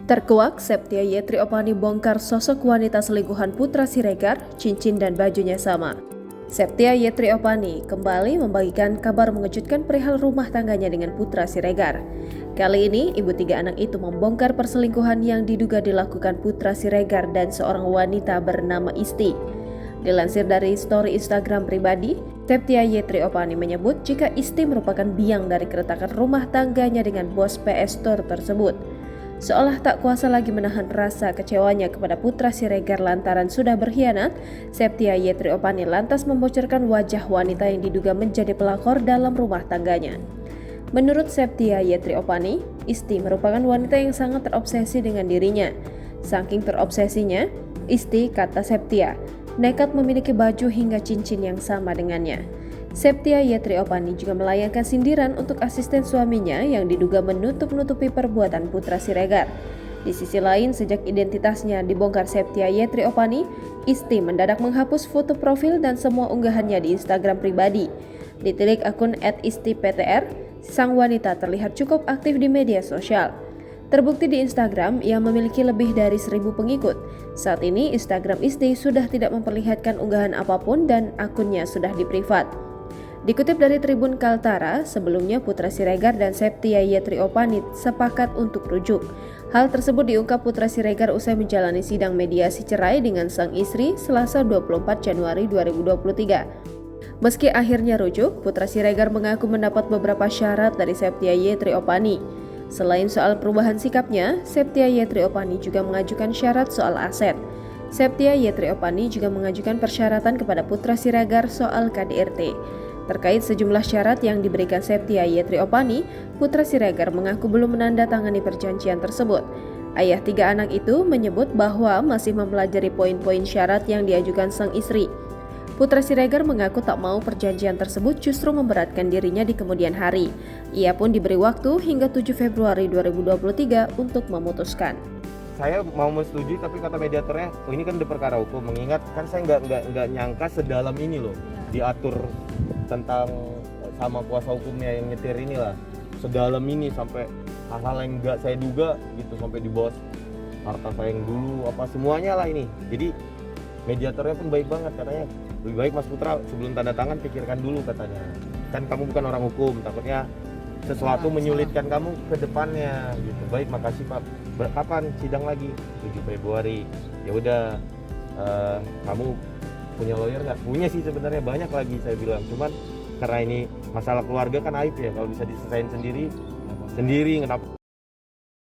Terkuak, Septia Yetri Opani bongkar sosok wanita selingkuhan Putra Siregar, cincin dan bajunya sama. Septia Yetri Opani kembali membagikan kabar mengejutkan perihal rumah tangganya dengan Putra Siregar. Kali ini, ibu tiga anak itu membongkar perselingkuhan yang diduga dilakukan Putra Siregar dan seorang wanita bernama Isti. Dilansir dari story Instagram pribadi, Septia Yetri Opani menyebut jika Isti merupakan biang dari keretakan rumah tangganya dengan bos PS Store tersebut. Seolah tak kuasa lagi menahan rasa kecewanya kepada Putra Siregar lantaran sudah berkhianat, Septia Yetri Opani lantas membocorkan wajah wanita yang diduga menjadi pelakor dalam rumah tangganya. Menurut Septia Yetri Opani, Isti merupakan wanita yang sangat terobsesi dengan dirinya. Saking terobsesinya, Isti, kata Septia, nekat memiliki baju hingga cincin yang sama dengannya. Septia Yetri Opani juga melayangkan sindiran untuk asisten suaminya yang diduga menutup-nutupi perbuatan Putra Siregar. Di sisi lain, sejak identitasnya dibongkar Septia Yetri Opani, Isti mendadak menghapus foto profil dan semua unggahannya di Instagram pribadi. Ditilik akun @istiptr, sang wanita terlihat cukup aktif di media sosial. Terbukti di Instagram, ia memiliki lebih dari 1.000 pengikut. Saat ini, Instagram Isti sudah tidak memperlihatkan unggahan apapun dan akunnya sudah diprivat. Dikutip dari Tribun Kaltara, sebelumnya Putra Siregar dan Septia Yetri Opani sepakat untuk rujuk. Hal tersebut diungkap Putra Siregar usai menjalani sidang mediasi cerai dengan sang istri Selasa 24 Januari 2023. Meski akhirnya rujuk, Putra Siregar mengaku mendapat beberapa syarat dari Septia Yetri Opani. Selain soal perubahan sikapnya, Septia Yetri Opani juga mengajukan syarat soal aset. Septia Yetri Opani juga mengajukan persyaratan kepada Putra Siregar soal KDRT. Terkait sejumlah syarat yang diberikan Septia Yetri Opani, Putra Siregar mengaku belum menandatangani perjanjian tersebut. Ayah tiga anak itu menyebut bahwa masih mempelajari poin-poin syarat yang diajukan sang istri. Putra Siregar mengaku tak mau perjanjian tersebut justru memberatkan dirinya di kemudian hari. Ia pun diberi waktu hingga 7 Februari 2023 untuk memutuskan. Saya mau menyetujui, tapi kata mediatornya, oh ini kan udah perkara hukum. Mengingat kan saya nggak nyangka sedalam ini loh diatur tentang sama kuasa hukumnya yang nyetir inilah, sedalam ini sampai hal-hal yang nggak saya duga gitu, sampai di bawah harta saya yang dulu apa semuanya lah ini. Jadi mediatornya pun baik banget, katanya lebih baik Mas Putra sebelum tanda tangan pikirkan dulu, katanya kan kamu bukan orang hukum, takutnya sesuatu menyulitkan kamu ke depannya gitu. Baik, makasih Pak. Kapan sidang lagi? 7 Februari. Ya udah, kamu punya lawyer nggak? Punya sih sebenarnya, banyak lagi saya bilang. Cuman karena ini masalah keluarga kan aib ya, kalau bisa diselesain sendiri kenapa?